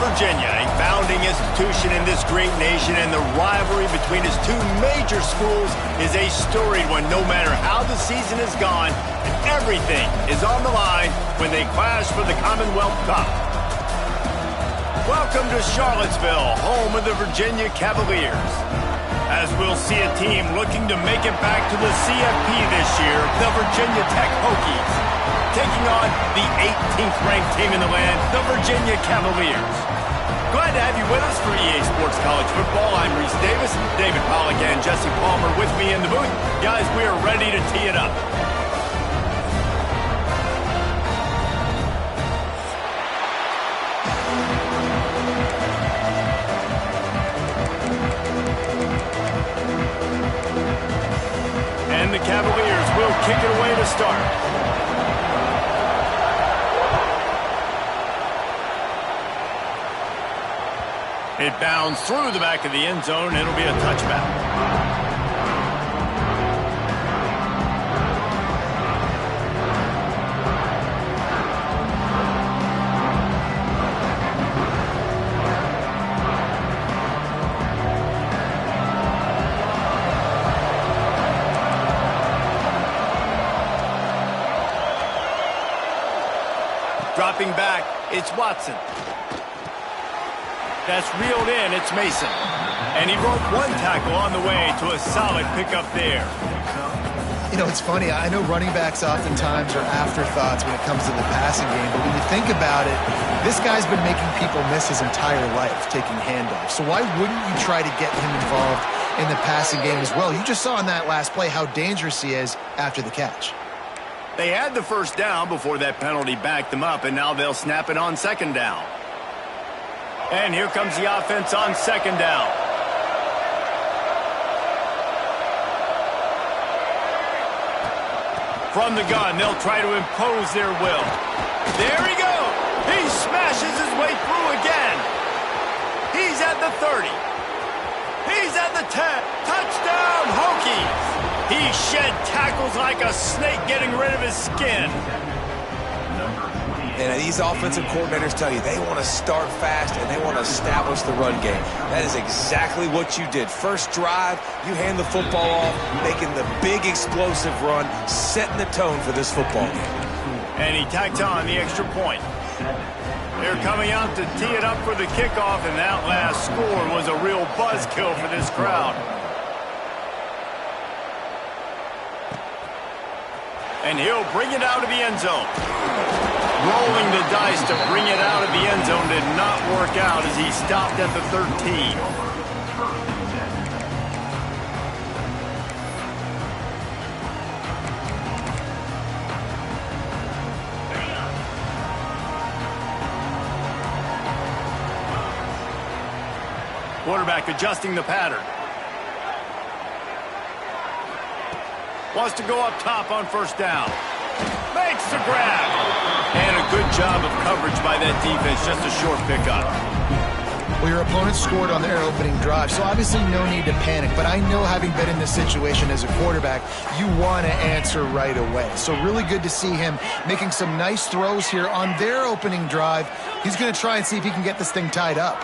Virginia, a founding institution in this great nation, and the rivalry between its two major schools is a storied one no matter how the season has gone, and everything is on the line when they clash for the Commonwealth Cup. Welcome to Charlottesville, home of the Virginia Cavaliers. As we'll see a team looking to make it back to the CFP this year, the Virginia Tech Hokies, taking on the 18th ranked team in the land, the Virginia Cavaliers. Glad to have you with us for EA Sports College Football. I'm Reese Davis, David Pollack and Jesse Palmer with me in the booth. Guys, we are ready to tee it up. And the Cavaliers will kick it away to start. It bounds through the back of the end zone. It'll be a touchback. Dropping back, it's Watson. That's reeled in, it's Mason. And he broke one tackle on the way to a solid pickup there. You know, it's funny. I know running backs oftentimes are afterthoughts when it comes to the passing game, but when you think about it, this guy's been making people miss his entire life taking handoffs. So why wouldn't you try to get him involved in the passing game as well? You just saw in that last play how dangerous he is after the catch. They had the first down before that penalty backed them up, and now they'll snap it on second down. And here comes the offense on second down. From the gun, they'll try to impose their will. There he goes. He smashes his way through again. He's at the 30. He's at the 10. Touchdown, Hokies. He shed tackles like a snake getting rid of his skin. And these offensive coordinators tell you they want to start fast and they want to establish the run game. That is exactly what you did. First drive, you hand the football off, making the big explosive run, setting the tone for this football game. And he tacked on the extra point. They're coming out to tee it up for the kickoff, and that last score was a real buzzkill for this crowd. And he'll bring it out of the end zone. Rolling the dice to bring it out of the end zone did not work out as he stopped at the 13. Quarterback adjusting the pattern. Wants to go up top on first down. Makes the grab. And a good job of coverage by that defense. Just a short pickup. Well, your opponent scored on their opening drive, so obviously no need to panic. But I know, having been in this situation as a quarterback, you want to answer right away. So really good to see him making some nice throws here on their opening drive. He's going to try and see if he can get this thing tied up.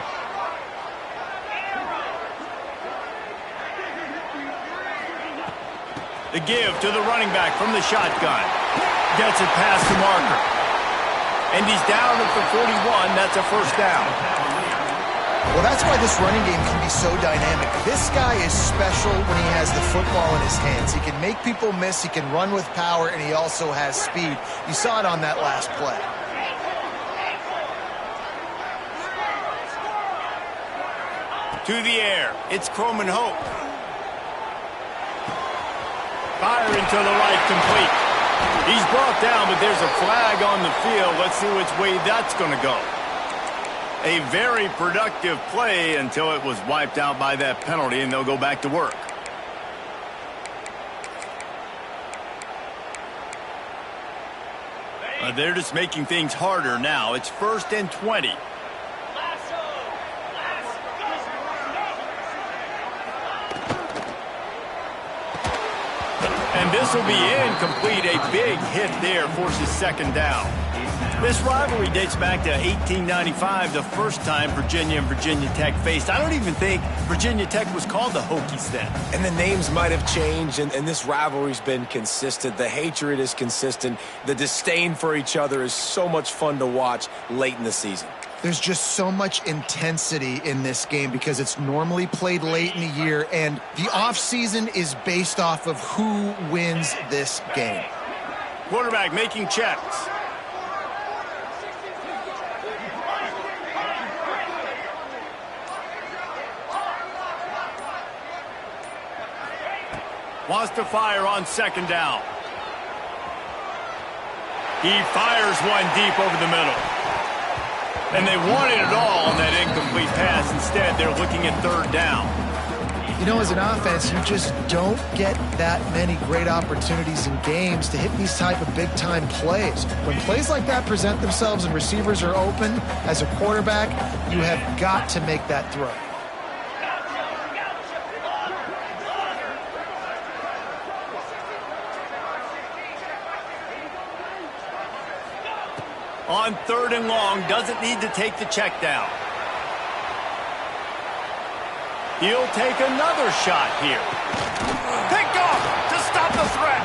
The give to the running back from the shotgun. Gets it past the marker. And he's down at the 41. That's a first down. Well, that's why this running game can be so dynamic. This guy is special when he has the football in his hands. He can make people miss, he can run with power, and he also has speed. You saw it on that last play. To the air. It's Croman Hope. Firing to the right, complete. He's brought down, but there's a flag on the field. Let's see which way that's going to go. A very productive play until it was wiped out by that penalty, and they'll go back to work. They're just making things harder now. It's 1st and 20. And this will be incomplete. A big hit there forces second down. This rivalry dates back to 1895, the first time Virginia and Virginia Tech faced. I don't even think Virginia Tech was called the Hokies then. And the names might have changed, and this rivalry's been consistent. The hatred is consistent. The disdain for each other is so much fun to watch late in the season. There's just so much intensity in this game because it's normally played late in the year, and the offseason is based off of who wins this game. Quarterback making checks. Wants to fire on second down. He fires one deep over the middle. And they wanted it all on that incomplete pass. Instead, they're looking at third down. You know, as an offense, you just don't get that many great opportunities in games to hit these type of big-time plays. When plays like that present themselves and receivers are open, as a quarterback, you have got to make that throw. On third and long, doesn't need to take the check down. He'll take another shot here. Pick off to stop the threat.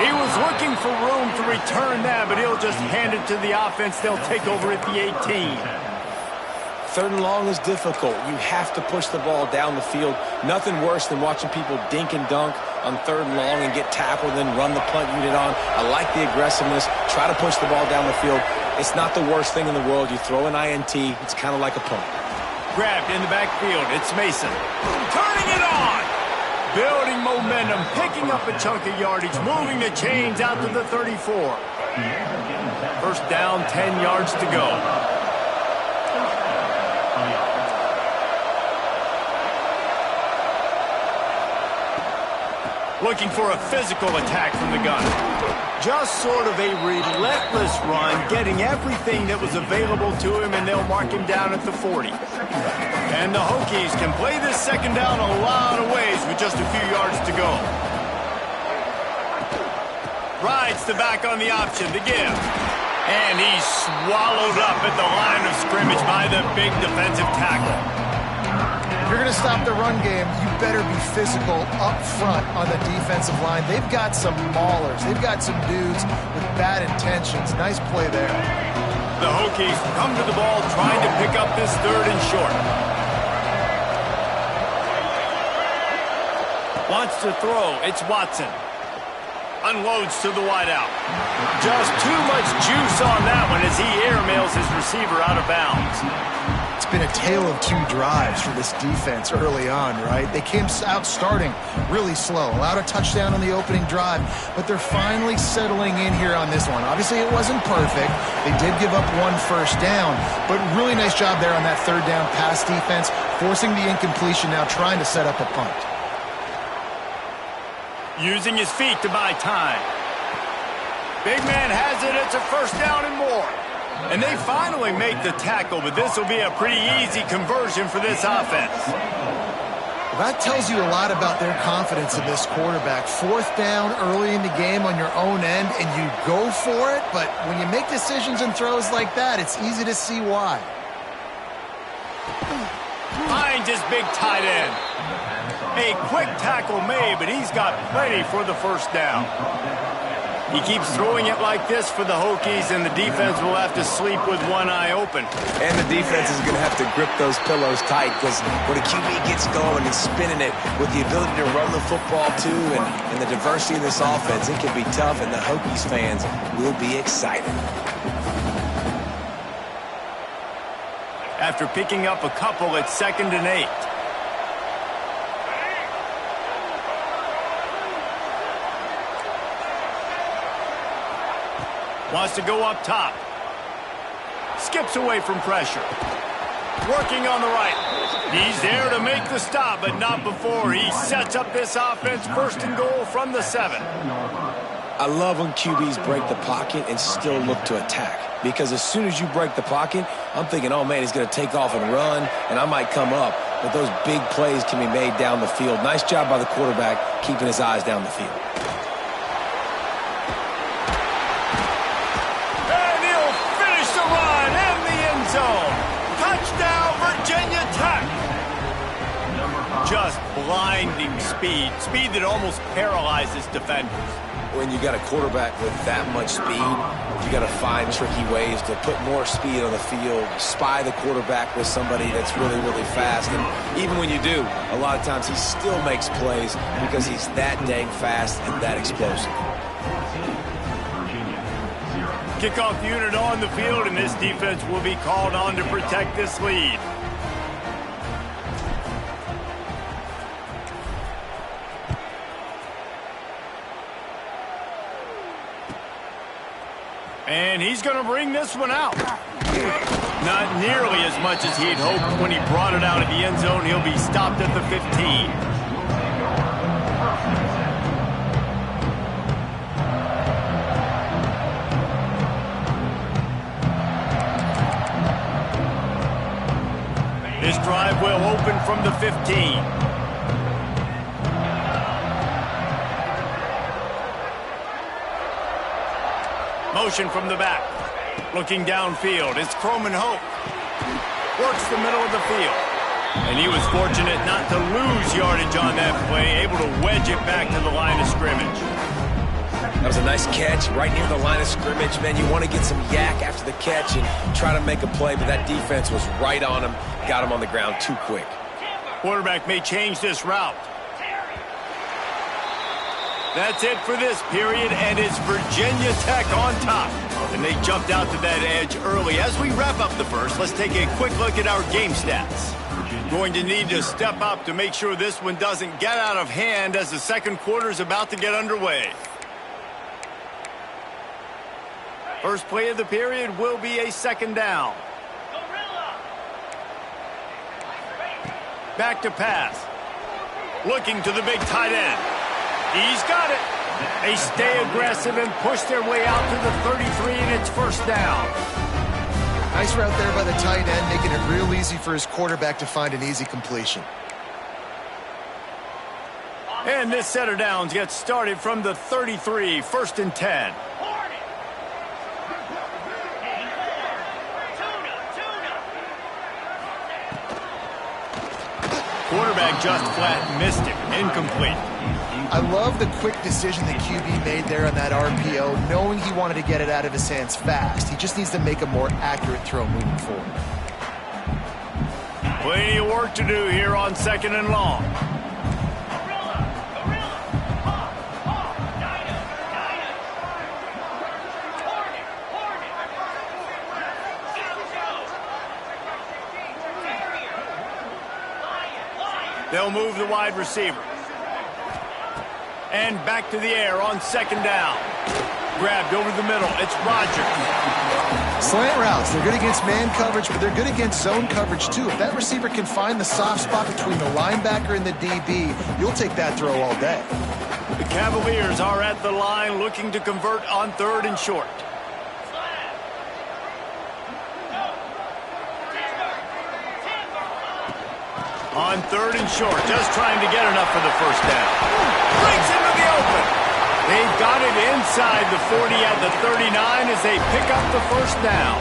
He was looking for room to return that, but he'll just hand it to the offense. They'll take over at the 18. Third and long is difficult. You have to push the ball down the field. Nothing worse than watching people dink and dunk on third and long and get tackled and then run the punt unit on. I like the aggressiveness. Try to push the ball down the field. It's not the worst thing in the world. You throw an INT, it's kind of like a punt. Grabbed in the backfield. It's Mason. Turning it on. Building momentum, picking up a chunk of yardage, moving the chains out to the 34. First down, 10 yards to go. Looking for a physical attack from the gun. Just sort of a relentless run, getting everything that was available to him, and they'll mark him down at the 40. And the Hokies can play this second down a lot of ways with just a few yards to go. Rides the back on the option, the give. And he's swallowed up at the line of scrimmage by the big defensive tackle. If you're going to stop the run game, you better be physical up front on the defensive line. They've got some maulers. They've got some dudes with bad intentions. Nice play there. The Hokies come to the ball trying to pick up this third and short. Wants to throw. It's Watson. Unloads to the wideout. Just too much juice on that one as he airmails his receiver out of bounds. It's been a tale of two drives for this defense early on, right? They came out starting really slow, allowed a touchdown on the opening drive, but they're finally settling in here on this one. Obviously, it wasn't perfect. They did give up one first down, but really nice job there on that third down pass defense, forcing the incompletion, now trying to set up a punt. Using his feet to buy time. Big man has it. It's a first down and more. And they finally make the tackle, but this will be a pretty easy conversion for this offense. Well, that tells you a lot about their confidence in this quarterback. Fourth down early in the game on your own end, and you go for it, but when you make decisions and throws like that, it's easy to see why. Finds his big tight end. A quick tackle made, but he's got plenty for the first down. He keeps throwing it like this for the Hokies, and the defense will have to sleep with one eye open. And the defense is going to have to grip those pillows tight because when a QB gets going and spinning it with the ability to run the football too and the diversity of this offense, it can be tough, and the Hokies fans will be excited. After picking up a couple at 2nd and 8. Wants to go up top. Skips away from pressure. Working on the right. He's there to make the stop, but not before he sets up this offense. First and goal from the 7. I love when QBs break the pocket and still look to attack. Because as soon as you break the pocket, I'm thinking, oh, man, he's going to take off and run, and I might come up. But those big plays can be made down the field. Nice job by the quarterback keeping his eyes down the field. lightning speed, speed that almost paralyzes defenders. When you got a quarterback with that much speed, you got to find tricky ways to put more speed on the field, spy the quarterback with somebody that's really, really fast. And even when you do, a lot of times he still makes plays because he's that dang fast and that explosive. Kickoff unit on the field, and this defense will be called on to protect this lead. And he's going to bring this one out. Not nearly as much as he'd hoped when he brought it out of the end zone. He'll be stopped at the 15. This drive will open from the 15. Motion from the back. Looking downfield. It's Croman Hope. Works the middle of the field. And he was fortunate not to lose yardage on that play, able to wedge it back to the line of scrimmage. That was a nice catch right near the line of scrimmage. Man, you want to get some yak after the catch and try to make a play, but that defense was right on him, got him on the ground too quick. Quarterback may change this route. That's it for this period, and it's Virginia Tech on top. And they jumped out to that edge early. As we wrap up the first, let's take a quick look at our game stats. Going to need to step up to make sure this one doesn't get out of hand as the second quarter is about to get underway. First play of the period will be a second down. Back to pass. Looking to the big tight end. He's got it. They stay aggressive and push their way out to the 33, and it's first down. Nice route there by the tight end, making it real easy for his quarterback to find an easy completion. And this set of downs gets started from the 33, first and 10. Quarterback just flat missed it. Incomplete. I love the quick decision the QB made there on that RPO, knowing he wanted to get it out of his hands fast. He just needs to make a more accurate throw moving forward. Plenty of work to do here on second and long. They'll move the wide receiver. And back to the air on second down. Grabbed over the middle. It's Rogers. Slant routes. They're good against man coverage, but they're good against zone coverage, too. If that receiver can find the soft spot between the linebacker and the DB, you'll take that throw all day. The Cavaliers are at the line looking to convert on third and short. On third and short, just trying to get enough for the first down. Breaks into the open. They've got it inside the 40 at the 39 as they pick up the first down.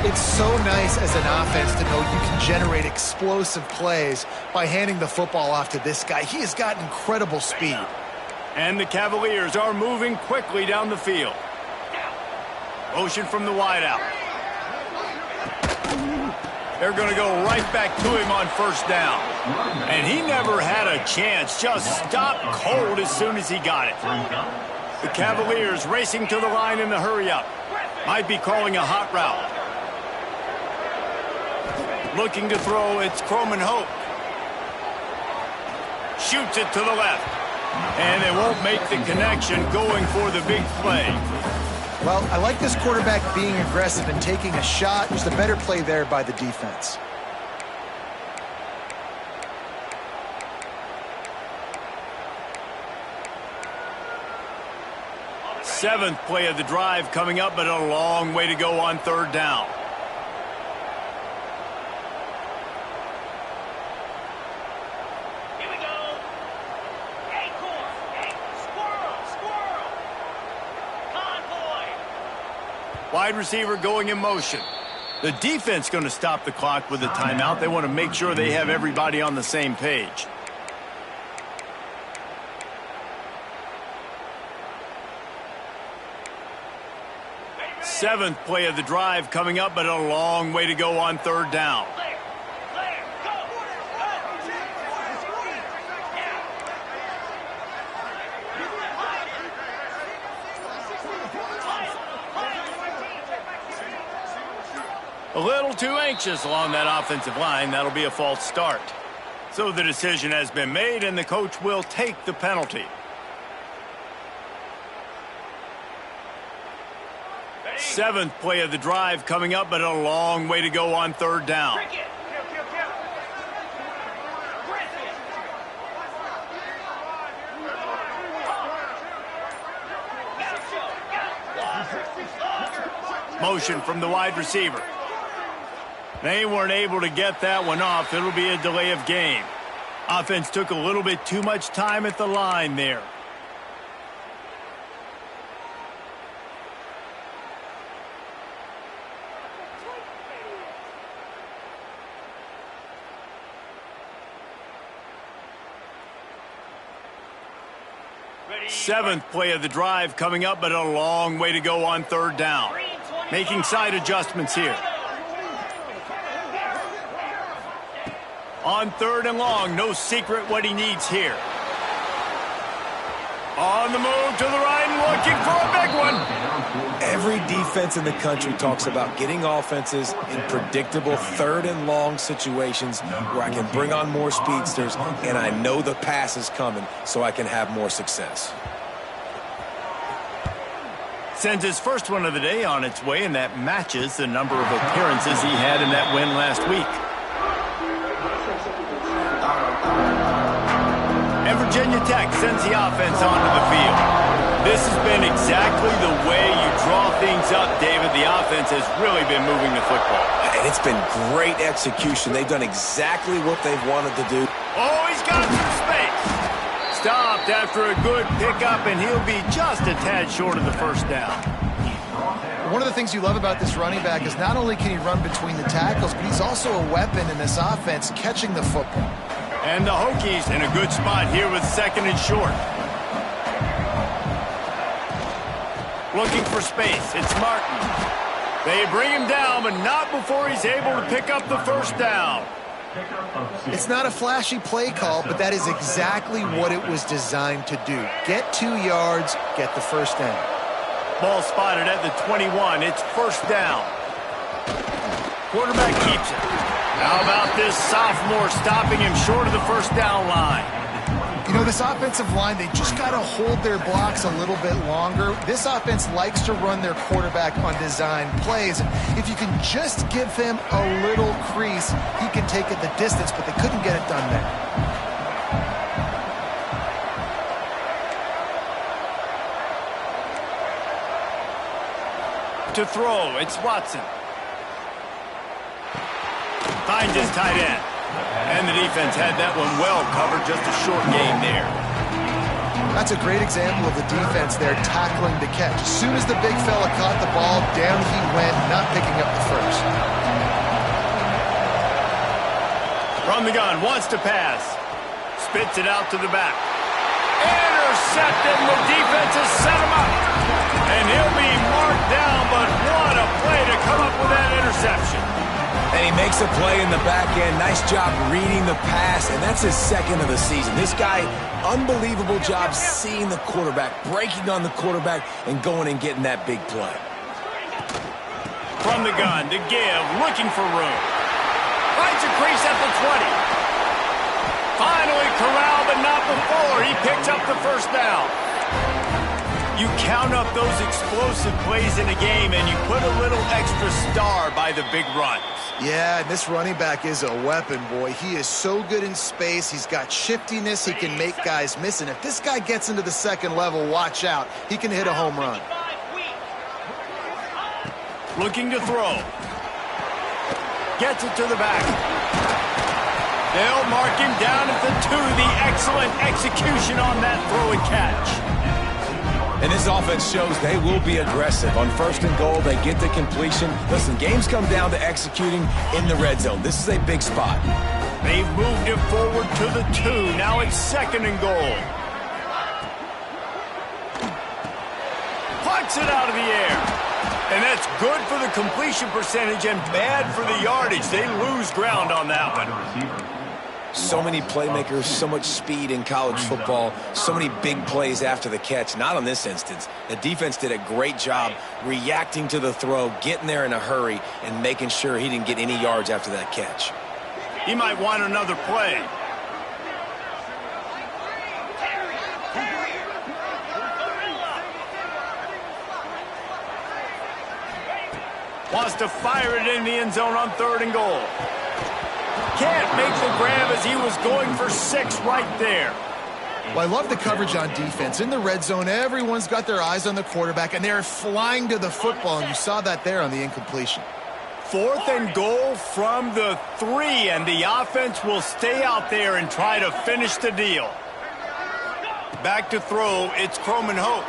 It's so nice as an offense to know you can generate explosive plays by handing the football off to this guy. He has got incredible speed. And the Cavaliers are moving quickly down the field. Motion from the wideout. They're going to go right back to him on first down. And he never had a chance. Just stopped cold as soon as he got it. The Cavaliers racing to the line in the hurry-up. Might be calling a hot route. Looking to throw, it's Croman Hope. Shoots it to the left. And they won't make the connection going for the big play. Well, I like this quarterback being aggressive and taking a shot. Just a better play there by the defense. Seventh play of the drive coming up, but a long way to go on third down. Wide receiver going in motion. The defense going to stop the clock with a timeout. They want to make sure they have everybody on the same page. Seventh play of the drive coming up, but a long way to go on third down. A little too anxious along that offensive line. That'll be a false start. So the decision has been made, and the coach will take the penalty. Seventh play of the drive coming up, but a long way to go on third down. Motion from the wide receiver. They weren't able to get that one off. It'll be a delay of game. Offense took a little bit too much time at the line there. Seventh play of the drive coming up, but a long way to go on third down. Making side adjustments here. On third and long, no secret what he needs here. On the move to the right and looking for a big one. Every defense in the country talks about getting offenses in predictable third and long situations where I can bring on more speedsters and I know the pass is coming so I can have more success. Sends his first one of the day on its way, and that matches the number of appearances he had in that win last week. And Virginia Tech sends the offense onto the field. This has been exactly the way you draw things up, David. The offense has really been moving the football. And it's been great execution. They've done exactly what they've wanted to do. Oh, he's got some space. Stopped after a good pickup, and he'll be just a tad short of the first down. One of the things you love about this running back is not only can he run between the tackles, but he's also a weapon in this offense catching the football. And the Hokies in a good spot here with second and short. Looking for space. It's Martin. They bring him down, but not before he's able to pick up the first down. It's not a flashy play call, but that is exactly what it was designed to do. Get 2 yards, get the first down. Ball spotted at the 21. It's first down. Quarterback keeps it. How about this sophomore stopping him short of the first down line? You know, this offensive line, they just got to hold their blocks a little bit longer. This offense likes to run their quarterback on design plays. And if you can just give him a little crease, he can take it the distance, but they couldn't get it done there. To throw, it's Watson. Finds his tight end. And the defense had that one well covered, just a short game there. That's a great example of the defense there tackling the catch. As soon as the big fella caught the ball, down he went, not picking up the first. From the gun, wants to pass. Spits it out to the back. Intercepted, and the defense has set him up. And he'll be marked down, but what a play to come up with that interception. And he makes a play in the back end. Nice job reading the pass, and that's his second of the season. This guy, unbelievable job seeing the quarterback, breaking on the quarterback, and going and getting that big play. From the gun to give, looking for room. Finds a crease at the 20. Finally corralled, but not before. He picks up the first down. You count up those explosive plays in a game, and you put a little extra star by the big runs. Yeah, and this running back is a weapon, boy. He is so good in space. He's got shiftiness. He can make guys miss. And if this guy gets into the second level, watch out. He can hit a home run. Looking to throw. Gets it to the back. They'll mark him down at the 2. The excellent execution on that throw and catch. And this offense shows they will be aggressive. On first and goal, they get the completion. Listen, games come down to executing in the red zone. This is a big spot. They've moved it forward to the 2. Now it's second and goal. Plucks it out of the air. And that's good for the completion percentage and bad for the yardage. They lose ground on that one. So many playmakers, so much speed in college football, so many big plays after the catch. Not on this instance. The defense did a great job reacting to the throw, getting there in a hurry, and making sure he didn't get any yards after that catch. He might want another play. Wants to fire it in the end zone on 3rd and goal. Can't make the grab as he was going for 6 right there. Well, I love the coverage on defense. In the red zone, everyone's got their eyes on the quarterback, and they're flying to the football, and you saw that there on the incompletion. 4th and goal from the 3, and the offense will stay out there and try to finish the deal. Back to throw, it's Croman Hope.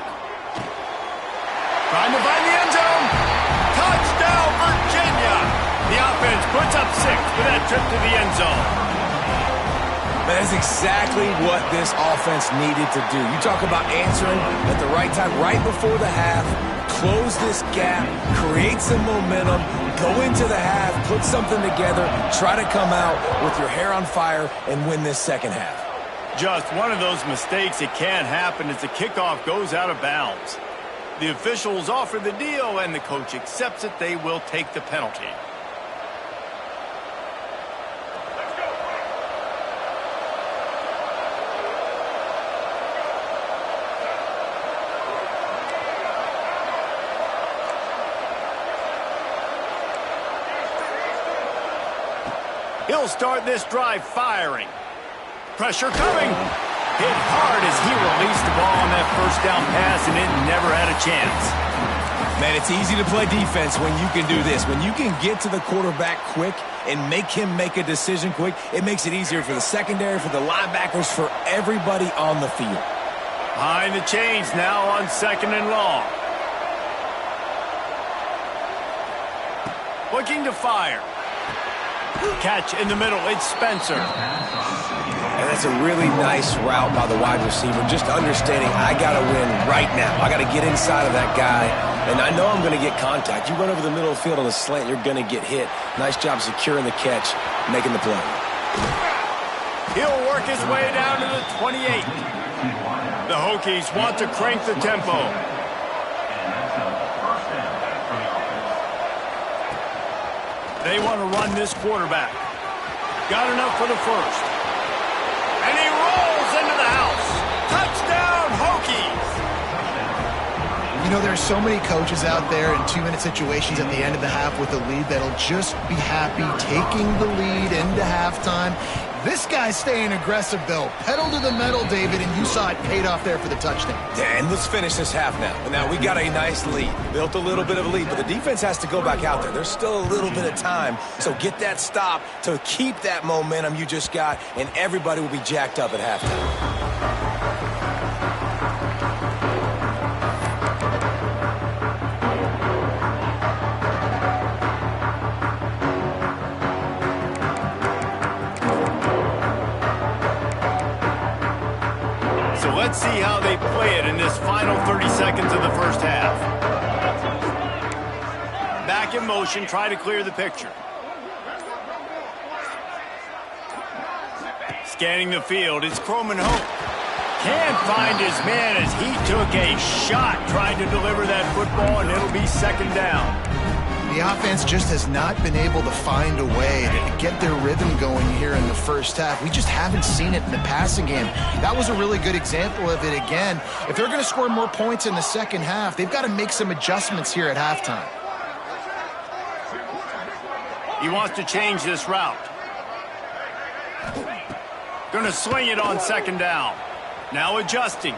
Trying to find the end zone. Touchdown, Virginia! The offense puts up 6 with that trip to the end zone. That is exactly what this offense needed to do. You talk about answering at the right time, right before the half, close this gap, create some momentum, go into the half, put something together, try to come out with your hair on fire and win this second half. Just one of those mistakes that can happen as the kickoff goes out of bounds. The officials offer the deal, and the coach accepts it. They will take the penalty. He'll start this drive firing. Pressure coming. Hit hard as he released the ball on that first down pass, and it never had a chance. Man, it's easy to play defense when you can do this. When you can get to the quarterback quick and make him make a decision quick, it makes it easier for the secondary, for the linebackers, for everybody on the field. Behind the chains now on 2nd and long. Looking to fire. Catch in the middle, it's Spencer. And that's a really nice route by the wide receiver, just understanding I got to win right now. I got to get inside of that guy, and I know I'm going to get contact. You run over the middle of the field on a slant, you're going to get hit. Nice job securing the catch, making the play. He'll work his way down to the 28. The Hokies want to crank the tempo. They want to run this quarterback. Got enough for the first. And he rolls into the house. Touchdown, Hokies! You know, there's so many coaches out there in 2-minute situations at the end of the half with a lead that'll just be happy taking the lead into halftime. This guy's staying aggressive, though. Pedal to the metal, David, and you saw it paid off there for the touchdown. Yeah, and let's finish this half now. And now we got a nice lead. Built a little bit of a lead, but the defense has to go back out there. There's still a little bit of time, so get that stop to keep that momentum you just got, and everybody will be jacked up at halftime. Let's see how they play it in this final 30 seconds of the first half. Back in motion, try to clear the picture. Scanning the field, it's Croman Hope. Can't find his man as he took a shot trying to deliver that football, and it'll be 2nd down. The offense just has not been able to find a way to get their rhythm going here in the first half. We just haven't seen it in the passing game. That was a really good example of it again. If they're going to score more points in the second half, they've got to make some adjustments here at halftime. He wants to change this route. Going to swing it on 2nd down. Now adjusting.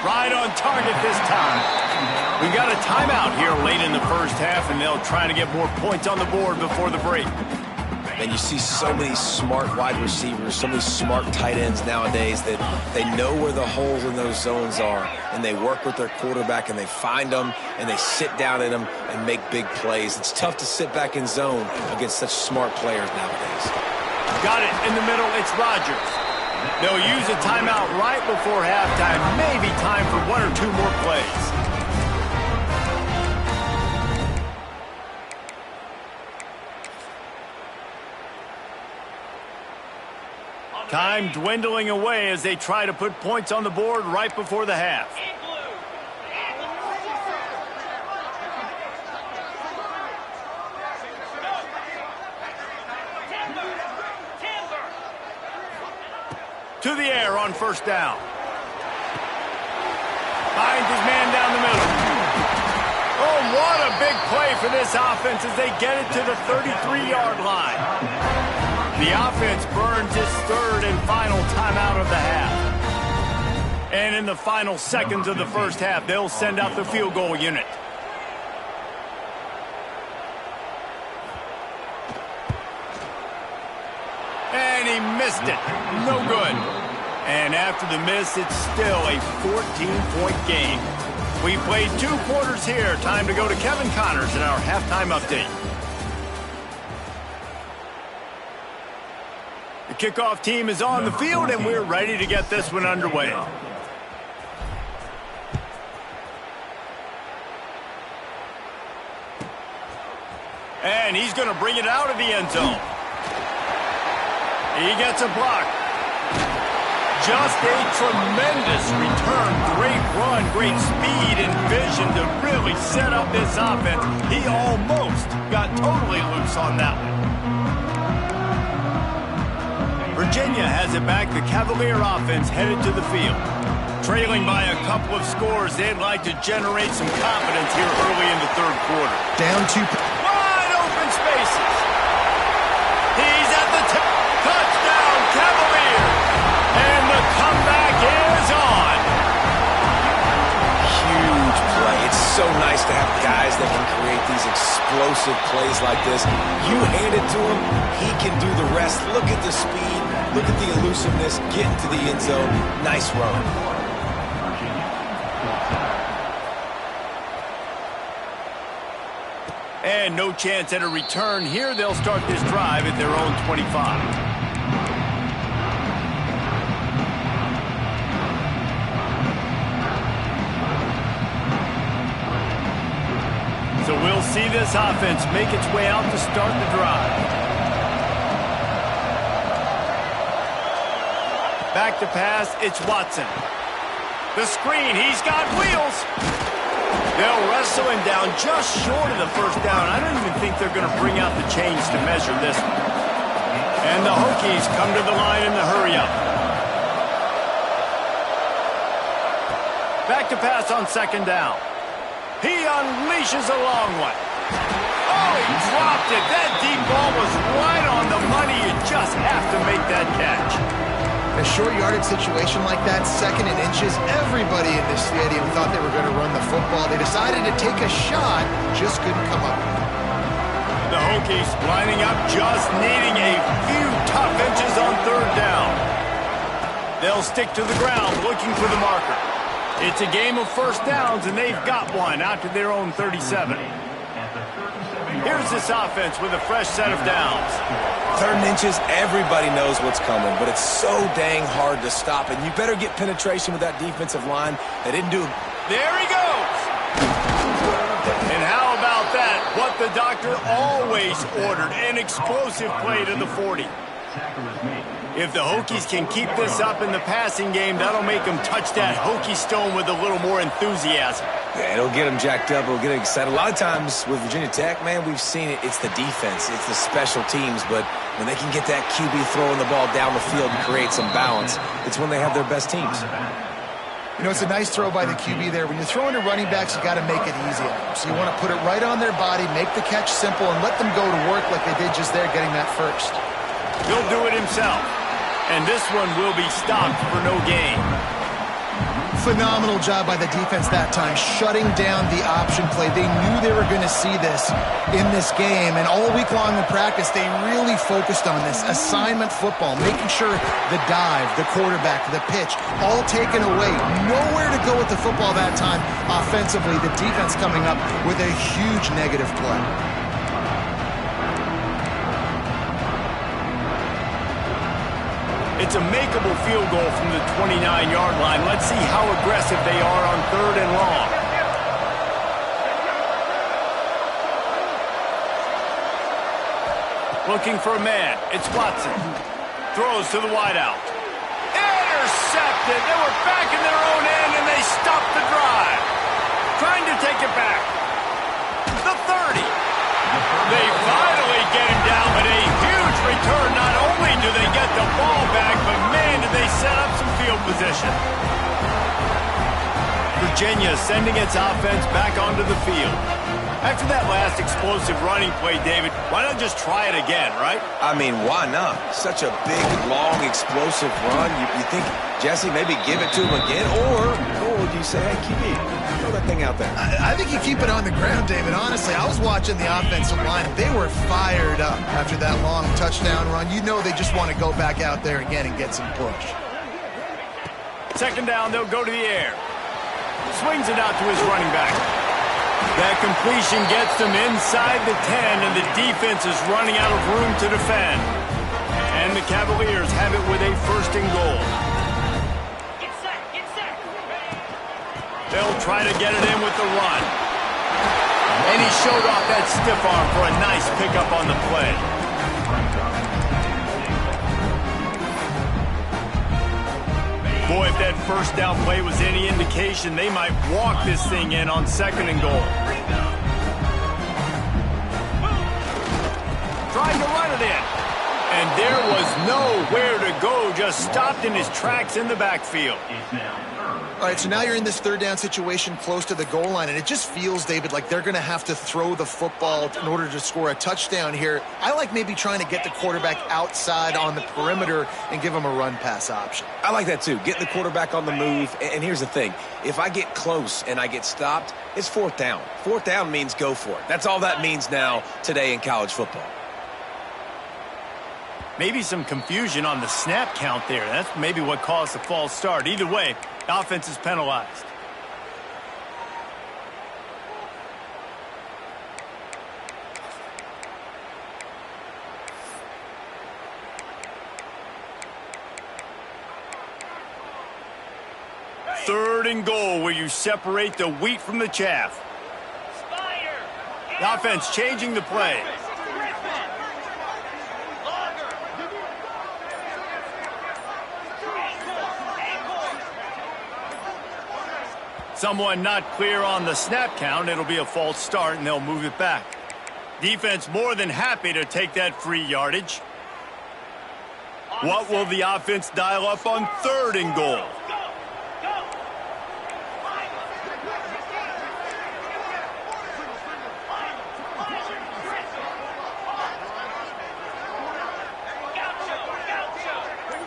Right on target this time. We got a timeout here late in the first half, and they'll try to get more points on the board before the break. And you see so many smart wide receivers, so many smart tight ends nowadays that they know where the holes in those zones are, and they work with their quarterback, and they find them, and they sit down in them and make big plays. It's tough to sit back in zone against such smart players nowadays. Got it in the middle, it's Rodgers. They'll use a timeout right before halftime, maybe time for 1 or 2 more plays. Time dwindling away as they try to put points on the board right before the half. To the air on first down. Finds his man down the middle. Oh, what a big play for this offense as they get it to the 33-yard line. The offense burns its third and final timeout of the half. And in the final seconds of the first half, they'll send out the field goal unit. And he missed it. No good. And after the miss, it's still a 14-point game. We played 2 quarters here. Time to go to Kevin Connors in our halftime update. The kickoff team is on the field, and we're ready to get this one underway. And he's going to bring it out of the end zone. He gets a block. Just a tremendous return. Great run, great speed and vision to really set up this offense. He almost got totally loose on that one. Virginia has it back. The Cavalier offense headed to the field. Trailing by a couple of scores, they'd like to generate some confidence here early in the third quarter. Down 2. Wide open spaces. He's at the tip. Touchdown, Cavalier. And the comeback is on. Huge play. It's so nice to have guys that can create these explosive plays like this. You hand it to him, he can do the rest. Look at the speed. Look at the elusiveness. Get into the end zone. Nice run. And no chance at a return here. They'll start this drive at their own 25. So we'll see this offense make its way out to start the drive. Back to pass, it's Watson. The screen, he's got wheels. They'll wrestle him down just short of the first down. I don't even think they're going to bring out the chains to measure this one. And the Hokies come to the line in the hurry-up. Back to pass on second down. He unleashes a long one. Oh, he dropped it. That deep ball was right on the money. You just have to make that catch. In a short yardage situation like that, 2nd and inches, everybody in this stadium thought they were going to run the football. They decided to take a shot, just couldn't come up. The Hokies lining up, just needing a few tough inches on third down. They'll stick to the ground, looking for the marker. It's a game of first downs, and they've got one out to their own 37. Here's this offense with a fresh set of downs. 3rd and inches, everybody knows what's coming, but it's so dang hard to stop, and you better get penetration with that defensive line. They didn't do it. There he goes. And how about that? What the doctor always ordered, an explosive play to the 40. If the Hokies can keep this up in the passing game, that'll make them touch that Hokie stone with a little more enthusiasm. Yeah, it'll get them jacked up. It'll get them excited. A lot of times with Virginia Tech, man, we've seen it. It's the defense. It's the special teams. But when they can get that QB throwing the ball down the field and create some balance, it's when they have their best teams. You know, it's a nice throw by the QB there. When you're throwing to running backs, you got to make it easy on them. So you want to put it right on their body, make the catch simple, and let them go to work like they did just there, getting that first. He'll do it himself. And this one will be stopped for no gain. Phenomenal job by the defense that time, shutting down the option play. They knew they were going to see this in this game, and all week long in practice, they really focused on this assignment football, making sure the dive, the quarterback, the pitch, all taken away. Nowhere to go with the football that time offensively. The defense coming up with a huge negative play. It's a makeable field goal from the 29-yard line. Let's see how aggressive they are on 3rd and long. Looking for a man. It's Watson. throws to the wideout. Intercepted. They were back in their own end, and they stopped the drive. Trying to take it back. The 30. They finally get him down, but a huge return. Not only do they get the ball back, but man, did they set up some field position. Virginia sending its offense back onto the field. After that last explosive running play, David, why not just try it again, right? I mean, why not? Such a big, long, explosive run. You think, Jesse, maybe give it to him again? Or do you say, hey, QB, throw that thing out there? I think you keep it on the ground, David. Honestly, I was watching the offensive line. They were fired up after that long touchdown run. You know they just want to go back out there again and get some push. Second down, they'll go to the air. Swings it out to his running back. That completion gets them inside the 10, and the defense is running out of room to defend. And the Cavaliers have it with a first and goal. Get set, get set. They'll try to get it in with the run. And he showed off that stiff arm for a nice pickup on the play. Boy, if that first down play was any indication, they might walk this thing in on second and goal. Trying to run it in. And there was nowhere to go, just stopped in his tracks in the backfield. All right, so now you're in this third down situation close to the goal line, and it just feels, David, like they're going to have to throw the football in order to score a touchdown here. I like maybe trying to get the quarterback outside on the perimeter and give him a run-pass option. I like that, too. Getting the quarterback on the move. And here's the thing. If I get close and I get stopped, it's fourth down. Fourth down means go for it. That's all that means now today in college football. Maybe some confusion on the snap count there. That's maybe what caused the false start. Either way, the offense is penalized. Third and goal, where you separate the wheat from the chaff. The offense changing the play. Someone not clear on the snap count. It'll be a false start, and they'll move it back. Defense more than happy to take that free yardage. What will the offense dial up on third and goal?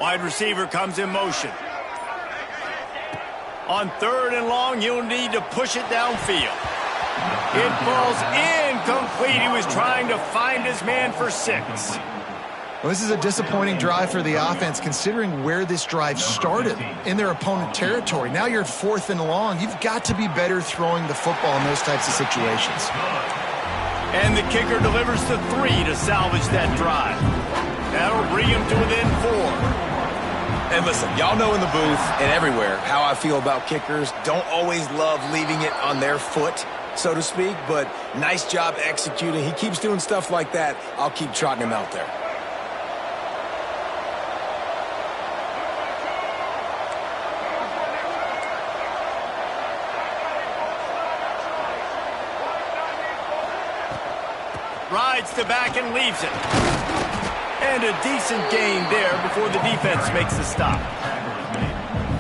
Wide receiver comes in motion. On third and long, you'll need to push it downfield. It falls incomplete. He was trying to find his man for 6. Well, this is a disappointing drive for the offense, considering where this drive started, in their opponent territory. Now you're at fourth and long. You've got to be better throwing the football in those types of situations. And the kicker delivers the 3 to salvage that drive. That'll bring him to within 4. And listen, y'all know in the booth and everywhere how I feel about kickers. Don't always love leaving it on their foot, so to speak, but nice job executing. He keeps doing stuff like that. I'll keep trotting him out there. Rides the back and leaves it. And a decent gain there before the defense makes the stop.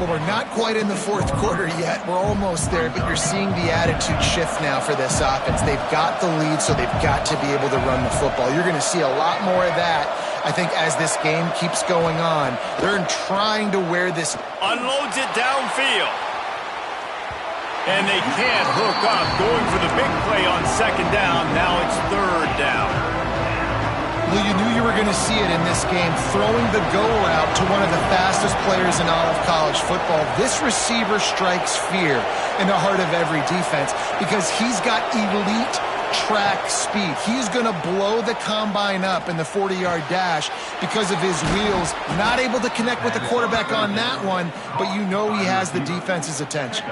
Well, we're not quite in the fourth quarter yet. We're almost there, but you're seeing the attitude shift now for this offense. They've got the lead, so they've got to be able to run the football. You're going to see a lot more of that, I think, as this game keeps going on. They're trying to wear this. Unloads it downfield. And they can't hook up. Going for the big play on second down. Now it's third down. Well, you knew you were going to see it in this game, throwing the go route to one of the fastest players in all of college football. This receiver strikes fear in the heart of every defense because he's got elite track speed. He's going to blow the combine up in the 40-yard dash because of his wheels. Not able to connect with the quarterback on that one, but you know he has the defense's attention.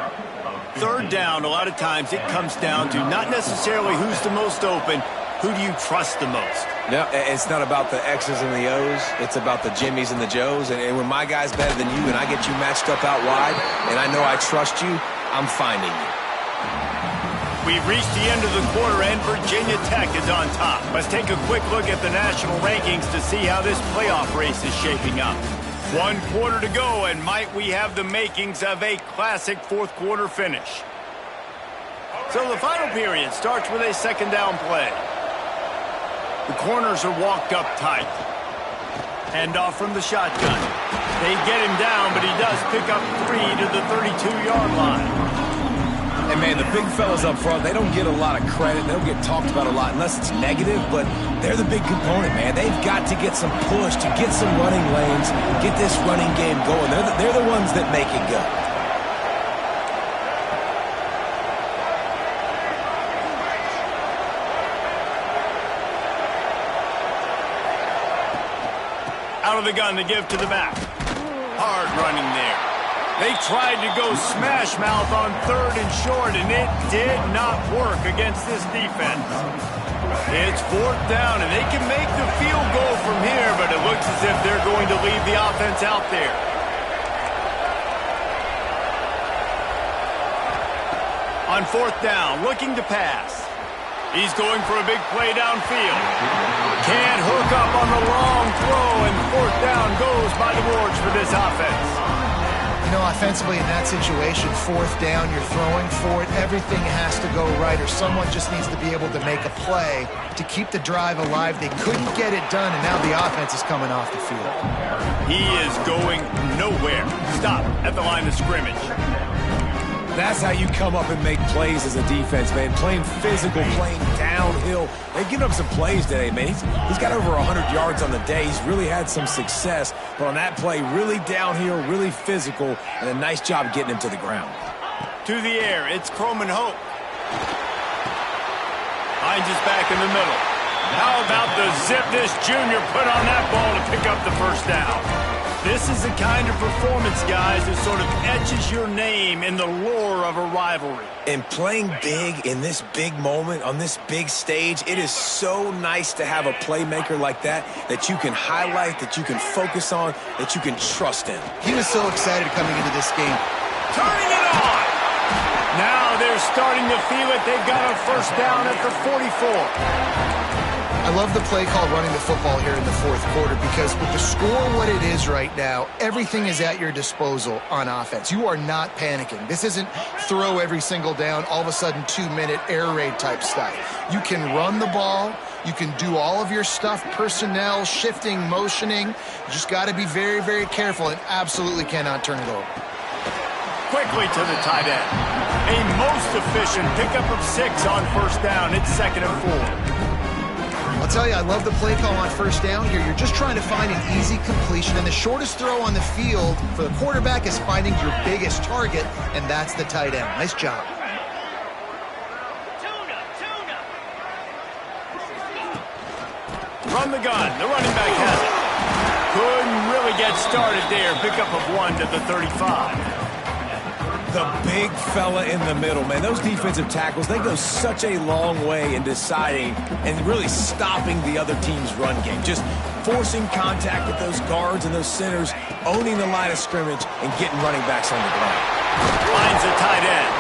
Third down, a lot of times it comes down to not necessarily who's the most open, Who do you trust the most? No, it's not about the X's and the O's. It's about the Jimmies and the Joes. And when my guy's better than you and I get you matched up out wide and I know I trust you, I'm finding you. We've reached the end of the quarter and Virginia Tech is on top. Let's take a quick look at the national rankings to see how this playoff race is shaping up. 1 quarter to go, and might we have the makings of a classic fourth quarter finish. So the final period starts with a second down play. The corners are walked up tight. Hand off from the shotgun. They get him down, but he does pick up 3 to the 32-yard line. And, man, the big fellas up front, they don't get a lot of credit. They don't get talked about a lot unless it's negative, but they're the big component, man. They've got to get some push, to get some running lanes, get this running game going. They're the ones that make it go. Out of the gun to give to the back. Hard running there. They tried to go smash mouth on 3rd and short, and it did not work against this defense. It's 4th down, and they can make the field goal from here, but it looks as if they're going to leave the offense out there. On 4th down, looking to pass. He's going for a big play downfield. Can't hook up on the long throw, and 4th down goes by the boards for this offense. You know, offensively in that situation, 4th down, you're throwing for it. Everything has to go right, or someone just needs to be able to make a play to keep the drive alive. They couldn't get it done, and now the offense is coming off the field. He is going nowhere. Stop at the line of scrimmage. That's how you come up and make plays as a defense, man. Playing physical, playing downhill. They've given up some plays today, man. He's got over 100 yards on the day. He's really had some success. But on that play, really downhill, really physical, and a nice job getting him to the ground. To the air, it's Croman Hope. Hines is back in the middle. How about the zip this junior put on that ball to pick up the first down? This is the kind of performance, guys, that sort of etches your name in the lore of a rivalry. And playing big in this big moment, on this big stage, it is so nice to have a playmaker like that you can highlight, that you can focus on, that you can trust in. He was so excited coming into this game. Turning it on! Now they're starting to feel it. They've got a first down at the 44. I love the play call running the football here in the 4th quarter because with the score what it is right now, everything is at your disposal on offense. You are not panicking. This isn't throw every single down, all of a sudden 2-minute air raid type stuff. You can run the ball. You can do all of your stuff, personnel, shifting, motioning. You just got to be very, very careful and absolutely cannot turn it over. Quickly to the tight end. A most efficient pickup of 6 on first down. It's 2nd and 4. I'll tell you, I love the play call on first down here. You're just trying to find an easy completion, and the shortest throw on the field for the quarterback is finding your biggest target, and that's the tight end. Nice job. From the gun, the running back has it. Couldn't really get started there. Pickup of 1 to the 35. The big fella in the middle, man. Those defensive tackles, they go such a long way in deciding and really stopping the other team's run game. Just forcing contact with those guards and those centers, owning the line of scrimmage, and getting running backs on the ground. Finds a tight end.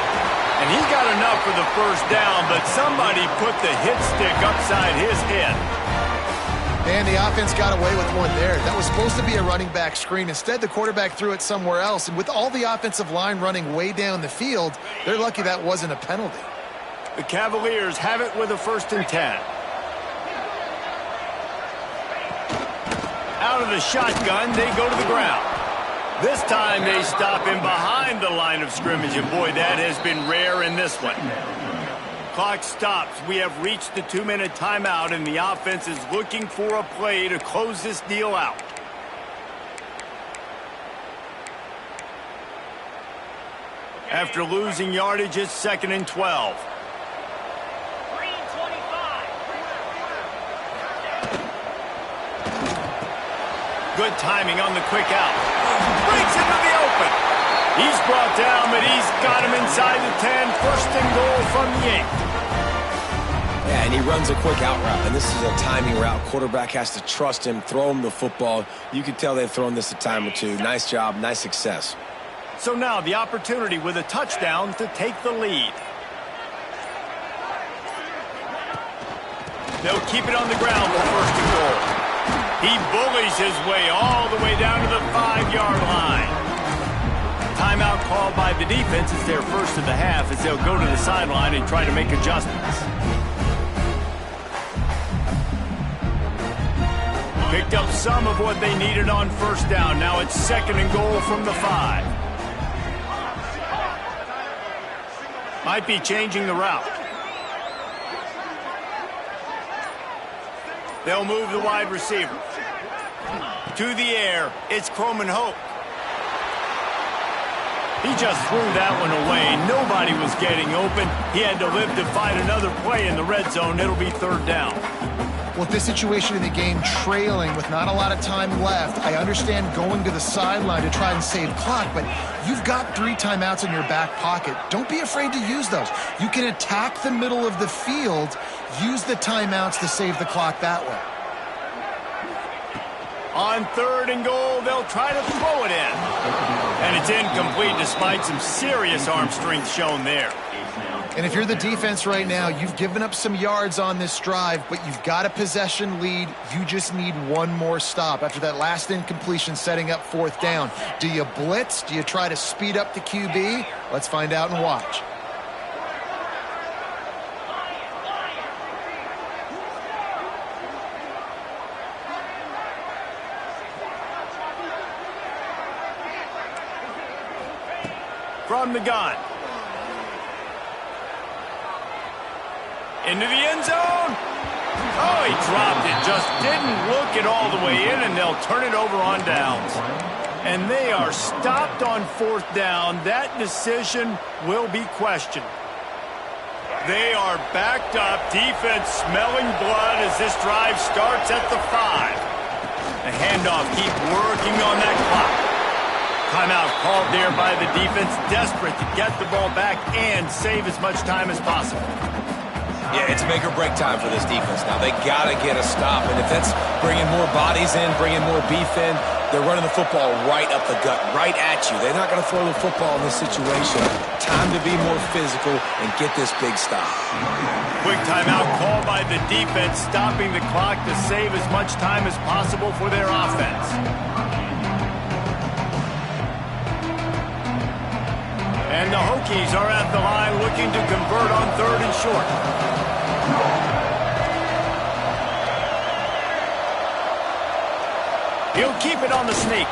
And he got enough for the first down, but somebody put the hit stick upside his head. And the offense got away with one there. That was supposed to be a running back screen. Instead, the quarterback threw it somewhere else. And with all the offensive line running way down the field, they're lucky that wasn't a penalty. The Cavaliers have it with a 1st and 10. Out of the shotgun, they go to the ground. This time they stop him behind the line of scrimmage. And boy, that has been rare in this one. Clock stops. We have reached the 2-minute timeout, and the offense is looking for a play to close this deal out. After losing yardage, it's 2nd and 12. Good timing on the quick out. Breaks into the open. He's brought down, but he's got him inside the 10. 1st and goal from the 8. Yeah, and he runs a quick out route, and this is a timing route. Quarterback has to trust him, throw him the football. You can tell they've thrown this a time or two. Nice job, nice success. So now the opportunity with a touchdown to take the lead. They'll keep it on the ground for first and goal. He bullies his way all the way down to the 5-yard line. Timeout called by the defense is their first of the half as they'll go to the sideline and try to make adjustments. Picked up some of what they needed on first down. Now it's second and goal from the 5. Might be changing the route. They'll move the wide receiver. To the air, it's Croman Hope. He just threw that one away. Nobody was getting open. He had to live to find another play in the red zone. It'll be third down. Well, this situation in the game, trailing with not a lot of time left, I understand going to the sideline to try and save clock, but you've got 3 timeouts in your back pocket. Don't be afraid to use those. You can attack the middle of the field, use the timeouts to save the clock that way. On third and goal, they'll try to throw it in. And it's incomplete despite some serious arm strength shown there. And if you're the defense right now, you've given up some yards on this drive, but you've got a possession lead. You just need one more stop. After that last incompletion setting up fourth down, do you blitz? Do you try to speed up the QB? Let's find out and watch. From the gun. Into the end zone. Oh, he dropped it. Just didn't look it all the way in, and they'll turn it over on downs. And they are stopped on fourth down. That decision will be questioned. They are backed up. Defense smelling blood as this drive starts at the 5. The handoff, keep working on that clock. Timeout called there by the defense, desperate to get the ball back and save as much time as possible. Yeah, it's make or break time for this defense now. They got to get a stop, and if that's bringing more bodies in, bringing more beef in, they're running the football right up the gut, right at you. They're not going to throw the football in this situation. Time to be more physical and get this big stop. Quick timeout called by the defense, stopping the clock to save as much time as possible for their offense. And the Hokies are at the line looking to convert on third and short. He'll keep it on the sneak.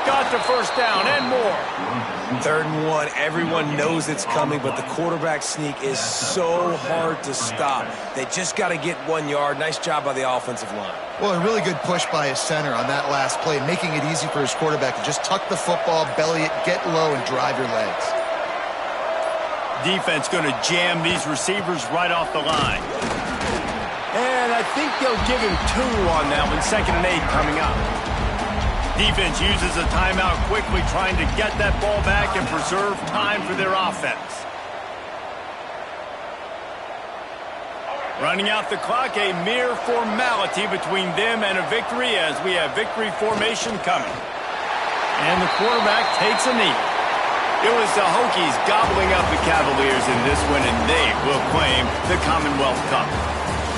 Got the first down and more. 3rd and 1. Everyone knows it's coming, but the quarterback sneak is so hard to stop. They just got to get 1 yard. Nice job by the offensive line. Well, a really good push by his center on that last play, making it easy for his quarterback to just tuck the football, belly it, get low, and drive your legs. Defense going to jam these receivers right off the line. And I think they'll give him 2 on that one. 2nd and 8 coming up. Defense uses a timeout quickly, trying to get that ball back and preserve time for their offense. Running out the clock, a mere formality between them and a victory as we have victory formation coming. And the quarterback takes a knee. It was the Hokies gobbling up the Cavaliers in this one, and they will claim the Commonwealth Cup.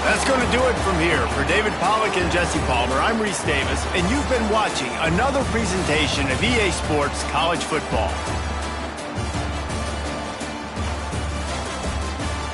That's going to do it from here. For David Pollack and Jesse Palmer, I'm Reese Davis, and you've been watching another presentation of EA Sports College Football.